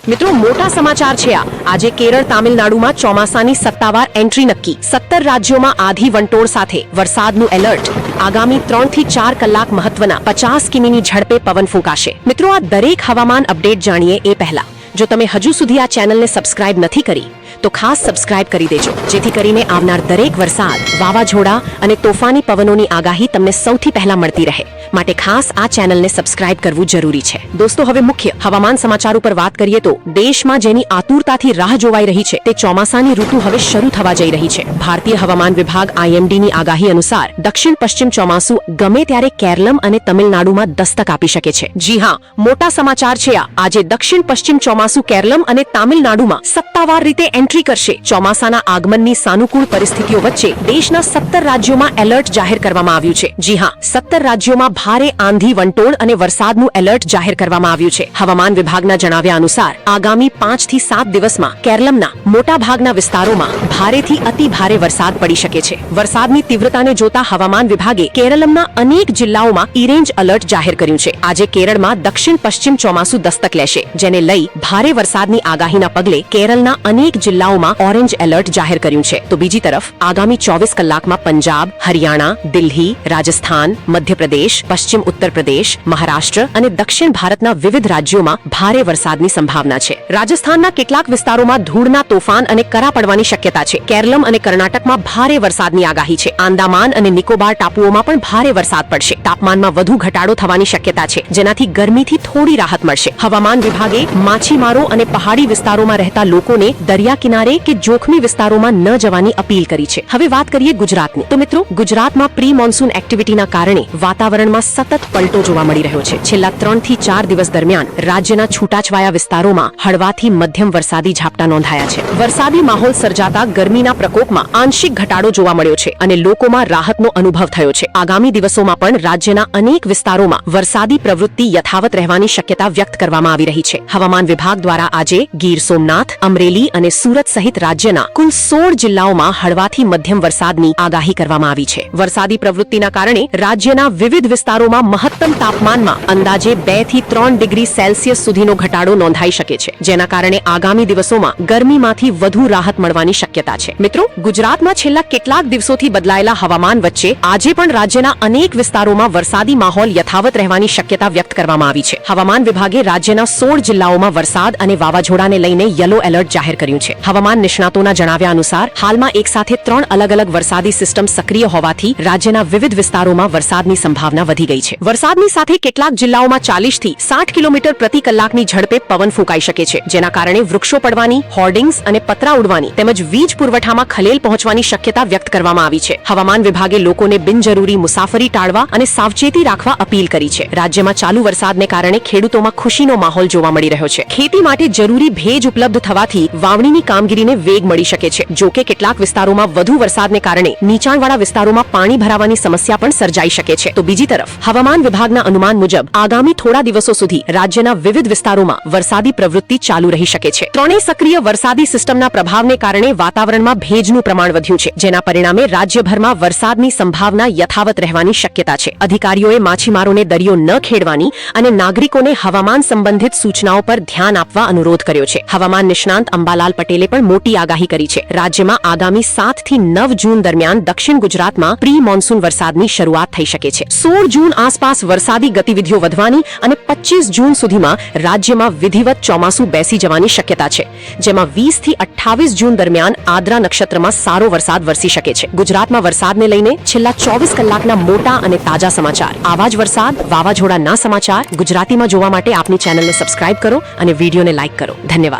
મિત્રો મોટા સમાચાર છે આ. આજે કેરળ તામિલનાડુમાં ચોમાસાની સત્તાવાર એન્ટ્રી નક્કી. 17 રાજ્યોમાં આધી વંટોળ સાથે વરસાદનું એલર્ટ. આગામી 3 થી 4 કલાક મહત્વના 50 કિમીની ઝડપે પવન ફૂંકાશે. મિત્રો આ દરેક હવામાન અપડેટ જાણીએ એ પહેલા જો તમે હજુ સુધી આ ચેનલને સબસ્ક્રાઇબ નથી કરી તો ખાસ સબસ્ક્રાઇબ કરી દેજો, જેથી કરીને આવનાર દરેક વરસાદ, વાવાઝોડા અને તોફાની પવનોની આગાહી તમને સૌથી પહેલા મળતી રહે. માટે ખાસ આ ચેનલને સબસ્ક્રાઇબ કરવું જરૂરી છે. દોસ્તો, હવે મુખ્ય હવામાન સમાચાર ઉપર વાત કરીએ તો દેશમાં જેની આતુરતાથી રાહ જોવાઈ રહી છે તે ચોમાસાની ઋતુ હવે શરૂ થવા જઈ રહી છે. ભારતીય હવામાન વિભાગ IMDની આગાહી અનુસાર દક્ષિણ પશ્ચિમ ચોમાસું ગમે ત્યારે કેરલમ અને તમિલનાડુમાં દસ્તક આપી શકે છે. જી હા, મોટા સમાચાર છે આ. આજે દક્ષિણ પશ્ચિમ ચોમાસું કેરલમ અને તામિલનાડુમાં સત્તાવાર રીતે એન્ટ્રી કરશે. ચોમાસાના આગમનની સાનુકૂળ પરિસ્થિતિઓ વચ્ચે દેશના 17 રાજ્યોમાં એલર્ટ જાહેર કરવામાં આવ્યું છે. જી હા, 17 રાજ્યોમાં ભારે આંધી, વંટોળ અને વરસાદનું એલર્ટ જાહેર કરવામાં આવ્યું છે. હવામાન વિભાગના જણાવ્યા અનુસાર આગામી 5 થી 7 દિવસમાં કેરલમના મોટાભાગના વિસ્તારોમાં ભારેથી અતિ ભારે વરસાદ પડી શકે છે. વરસાદની તીવ્રતાને જોતા હવામાન વિભાગે કેરલમના અનેક જિલ્લાઓમાં ઓરેન્જ એલર્ટ જાહેર કર્યું છે. આજે કેરળમાં દક્ષિણ પશ્ચિમ ચોમાસું દસ્તક લેશે, જેને લઈ ભારે વરસાદની આગાહીના પગલે કેરળના અનેક જિલ્લાઓમાં ઓરેન્જ એલર્ટ જાહેર કર્યું છે. તો બીજી તરફ આગામી 24 કલાકમાં પંજાબ, હરિયાણા, દિલ્હી, રાજસ્થાન, મધ્યપ્રદેશ, પશ્ચિમ ઉત્તર પ્રદેશ, મહારાષ્ટ્ર અને દક્ષિણ ભારતના વિવિધ રાજ્યોમાં ભારે વરસાદની સંભાવના છે. રાજસ્થાનના કેટલાક વિસ્તારોમાં ધૂળના તોફાન અને કરા પડવાની શક્યતા છે. કેરલમ અને કર્ણાટકમાં ભારે વરસાદની આગાહી છે. આંદામાન અને નિકોબાર ટાપુઓમાં પણ ભારે વરસાદ પડશે. તાપમાનમાં વધુ ઘટાડો થવાની શક્યતા છે, જેનાથી ગરમીથી થોડી રાહત મળશે. હવામાન વિભાગે માછીમારો અને પહાડી વિસ્તારોમાં રહેતા લોકોને દરિયા કિનારે કે જોખમી વિસ્તારોમાં ન જવાની અપીલ કરી છે. હવે વાત કરીએ ગુજરાતની. તો મિત્રો, ગુજરાતમાં પ્રી મોન્સૂન એક્ટિવિટીના કારણે વાતાવરણમાં સતત પલટો જોવા મળી રહ્યો છે. છેલ્લા 3 થી 4 દિવસ દરમિયાન રાજ્યના છૂટાછવાયા વિસ્તારોમાં હળવાથી મધ્યમ વરસાદી ઝાપટા નોંધાયા છે. વરસાદી માહોલ સર્જાતા ગરમીના પ્રકોપમાં આંશિક ઘટાડો જોવા મળ્યો છે અને લોકોમાં રાહતનો અનુભવ થયો છે. આગામી દિવસોમાં પણ રાજ્યના અનેક વિસ્તારોમાં વરસાદી પ્રવૃત્તિ યથાવત રહેવાની શક્યતા વ્યક્ત કરવામાં આવી રહી છે. હવામાન વિભાગ દ્વારા આજે ગીર સોમનાથ, અમરેલી અને સુરત સહિત રાજ્યના કુલ 16 જિલ્લાઓમાં હળવાથી મધ્યમ વરસાદની આગાહી કરવામાં આવી છે. વરસાદી પ્રવૃત્તિના કારણે રાજ્યના વિવિધ વિસ્તારોમાં મહત્તમ તાપમાનમાં અંદાજે 2 થી 3 ડિગ્રી સેલ્સિયસ સુધીનો ઘટાડો નોંધાઈ શકે છે, જેના કારણે આગામી દિવસોમાં ગરમીમાંથી વધુ રાહત મળવાની શક્યતા છે. મિત્રો, ગુજરાતમાં છેલ્લા કેટલાક દિવસોથી બદલાયેલા હવામાન વચ્ચે આજે પણ રાજ્યના અનેક વિસ્તારોમાં વરસાદી માહોલ યથાવત રહેવાની શક્યતા વ્યક્ત કરવામાં આવી છે. હવામાન વિભાગે રાજ્યના 16 જિલ્લાઓમાં વરસાદ અને વાવાઝોડાને લઈને યલો એલર્ટ જાહેર કર્યું છે. હવામાન નિષ્ણાતોના જણાવ્યા અનુસાર હાલમાં એક સાથે 3 અલગ-અલગ વરસાદી સિસ્ટમ સક્રિય હોવાથી રાજ્યના વિવિધ વિસ્તારોમાં વરસાદની સંભાવના વધી ગઈ છે. વરસાદની સાથે કેટલાક જિલ્લાઓમાં 40 થી 60 કિલોમીટર પ્રતિ કલાકની ઝડપે પવન ફૂંકાઈ શકે છે, જેના કારણે વૃક્ષો પડવાની, હોર્ડિંગ્સ અને પતરા ઉડવાની તેમજ વીજ પુરવઠામાં ખલેલ પહોંચવાની શક્યતા વ્યક્ત કરવામાં આવી છે. હવામાન વિભાગે લોકોને બિનજરૂરી મુસાફરી ટાળવા અને સાવચેતી રાખવા અપીલ કરી છે. રાજ્યમાં ચાલુ વરસાદને કારણે ખેડૂતોમાં ખુશીનો માહોલ જોવા મળી રહ્યો છે. ખેતી માટે જરૂરી ભેજ ઉપલબ્ધ થવાથી વાવણીની કામગીરીને વેગ મળી શકે છે. જો કે કેટલાક વિસ્તારોમાં વધુ વરસાદને કારણે નીચાણવાળા વિસ્તારોમાં પાણી ભરાવાની સમસ્યા પણ સર્જાઈ શકે છે. તો બીજી તરફ હવામાન વિભાગના અનુમાન મુજબ આગામી થોડા દિવસો સુધી રાજ્યના વિવિધ વિસ્તારોમાં વરસાદી પ્રવૃત્તિ ચાલુ રહી શકે છે. ત્રણેય સક્રિય વરસાદી સિસ્ટમના પ્રભાવને કારણે વાતાવરણમાં ભેજનું પ્રમાણ વધ્યું છે, જેના પરિણામે રાજ્યભરમાં વરસાદની સંભાવના યથાવત રહેવાની શક્યતા છે. અધિકારીઓએ માછીમારોને દરિયો ન ખેડવાની અને નાગરિકોને હવામાન સંબંધિત સૂચનાઓ પર ધ્યાન આપવા અનુરોધ કર્યો છે. હવામાન નિષ્ણાંત અંબાલાલ પટેલે પણ મોટી આગાહી કરી છે. રાજ્યમાં આગામી 7 થી 9 જૂન દરમિયાન દક્ષિણ ગુજરાતમાં પ્રી મોન્સૂન વરસાદની શરૂઆત થઈ શકે છે. 16 જૂન આસપાસ વરસાદી ગતિવિધિઓ વધવાની અને 25 જૂન સુધીમાં રાજ્યમાં વિધિવત ચોમાસું બેસી જવાની શક્યતા છે, જેમાં 20 થી 28 જૂન દરમિયાન આદ્રા નક્ષત્રમાં સારો વરસાદ વરસી શકે છે. ગુજરાતમાં વરસાદને લઈને છેલ્લા 24 કલાકના મોટા અને તાજા સમાચાર. આવા જ વરસાદ, વાવાઝોડાના સમાચાર ગુજરાતીમાં જોવા માટે આપની ચેનલને સબસ્ક્રાઇબ કરો અને વિડીયોને લાઇક કરો. ધન્યવાદ.